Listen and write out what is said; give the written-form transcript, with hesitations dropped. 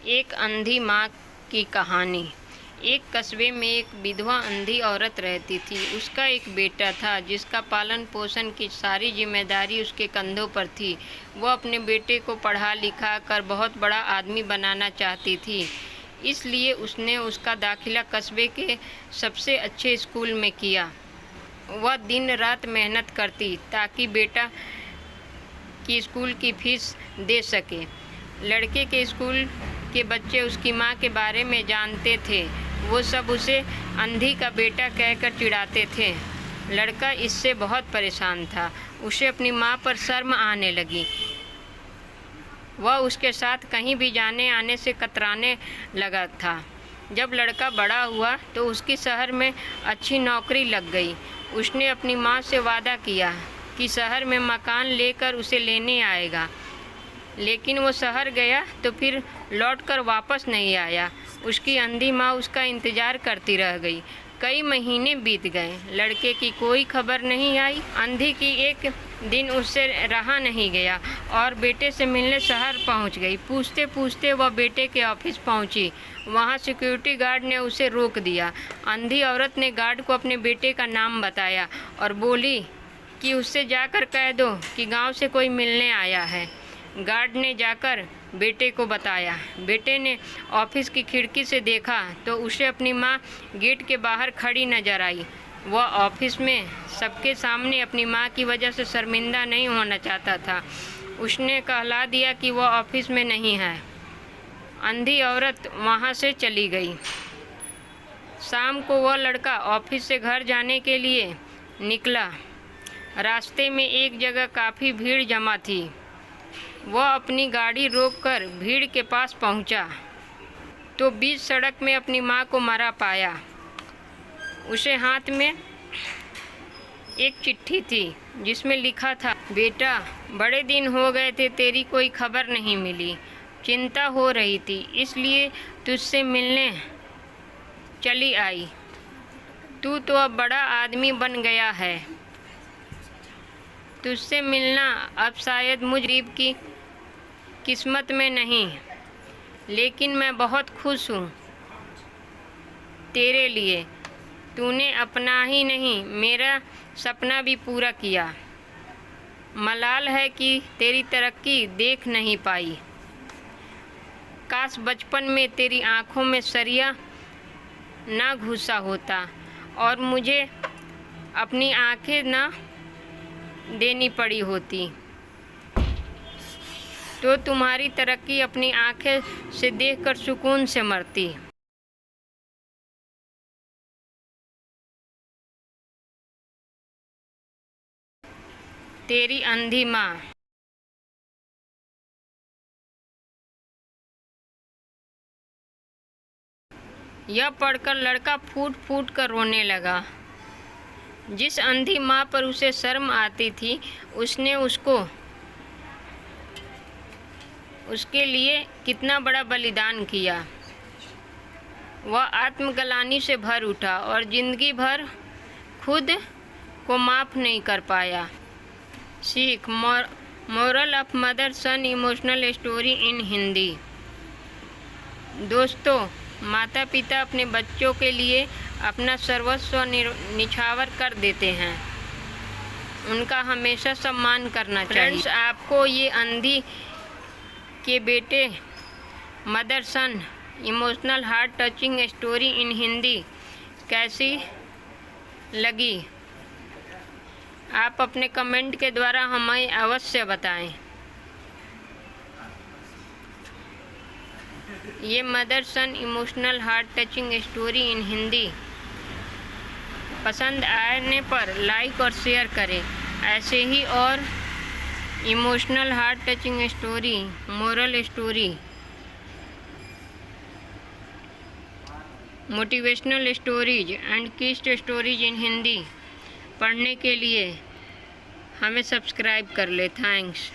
एक अंधी माँ की कहानी। एक कस्बे में एक विधवा अंधी औरत रहती थी। उसका एक बेटा था जिसका पालन पोषण की सारी जिम्मेदारी उसके कंधों पर थी। वह अपने बेटे को पढ़ा लिखा कर बहुत बड़ा आदमी बनाना चाहती थी, इसलिए उसने उसका दाखिला कस्बे के सबसे अच्छे स्कूल में किया। वह दिन रात मेहनत करती ताकि बेटा की स्कूल की फीस दे सके। लड़के के स्कूल के बच्चे उसकी माँ के बारे में जानते थे। वो सब उसे अंधी का बेटा कहकर चिढ़ाते थे। लड़का इससे बहुत परेशान था। उसे अपनी माँ पर शर्म आने लगी। वह उसके साथ कहीं भी जाने आने से कतराने लगा था। जब लड़का बड़ा हुआ तो उसकी शहर में अच्छी नौकरी लग गई। उसने अपनी माँ से वादा किया कि शहर में मकान लेकर उसे लेने आएगा, लेकिन वो शहर गया तो फिर लौटकर वापस नहीं आया। उसकी अंधी माँ उसका इंतज़ार करती रह गई। कई महीने बीत गए, लड़के की कोई खबर नहीं आई। अंधी की एक दिन उससे रहा नहीं गया और बेटे से मिलने शहर पहुंच गई। पूछते पूछते वह बेटे के ऑफिस पहुंची। वहां सिक्योरिटी गार्ड ने उसे रोक दिया। अंधी औरत ने गार्ड को अपने बेटे का नाम बताया और बोली कि उससे जाकर कह दो कि गांव से कोई मिलने आया है। गार्ड ने जाकर बेटे को बताया। बेटे ने ऑफिस की खिड़की से देखा तो उसे अपनी माँ गेट के बाहर खड़ी नजर आई। वह ऑफिस में सबके सामने अपनी माँ की वजह से शर्मिंदा नहीं होना चाहता था। उसने कहला दिया कि वह ऑफिस में नहीं है। अंधी औरत वहाँ से चली गई। शाम को वह लड़का ऑफिस से घर जाने के लिए निकला। रास्ते में एक जगह काफ़ी भीड़ जमा थी। वह अपनी गाड़ी रोककर भीड़ के पास पहुंचा तो बीच सड़क में अपनी माँ को मरा पाया। उसे हाथ में एक चिट्ठी थी जिसमें लिखा था, बेटा, बड़े दिन हो गए थे, तेरी कोई खबर नहीं मिली। चिंता हो रही थी, इसलिए तुझसे मिलने चली आई। तू तो अब बड़ा आदमी बन गया है। तुझसे मिलना अब शायद मुझ गरीब की किस्मत में नहीं, लेकिन मैं बहुत खुश हूँ तेरे लिए। तूने अपना ही नहीं मेरा सपना भी पूरा किया। मलाल है कि तेरी तरक्की देख नहीं पाई। काश बचपन में तेरी आँखों में सरिया ना घुसा होता और मुझे अपनी आँखें ना देनी पड़ी होती, तो तुम्हारी तरक्की अपनी आंखें से देखकर सुकून से मरती। तेरी अंधी माँ। यह पढ़कर लड़का फूट फूट कर रोने लगा। जिस अंधी माँ पर उसे शर्म आती थी, उसने उसके लिए कितना बड़ा बलिदान किया। वह आत्मग्लानि से भर उठा और जिंदगी भर खुद को माफ़ नहीं कर पाया। सीख, moral of mother sun emotional story in Hindi. दोस्तों, माता पिता अपने बच्चों के लिए अपना सर्वस्व निछावर कर देते हैं। उनका हमेशा सम्मान करना चाहिए। फ्रेंड्स, आपको ये अंधी के बेटे mother sun emotional heart touching story in Hindi कैसी लगी? आप अपने कमेंट के द्वारा हमें अवश्य बताएं। ये mother sun emotional heart touching story in Hindi पसंद आने पर लाइक और शेयर करें। ऐसे ही और emotional heart touching story, moral story, motivational stories and किस्ट स्टोरीज इन हिंदी पढ़ने के लिए हमें सब्सक्राइब कर ले। थैंक्स।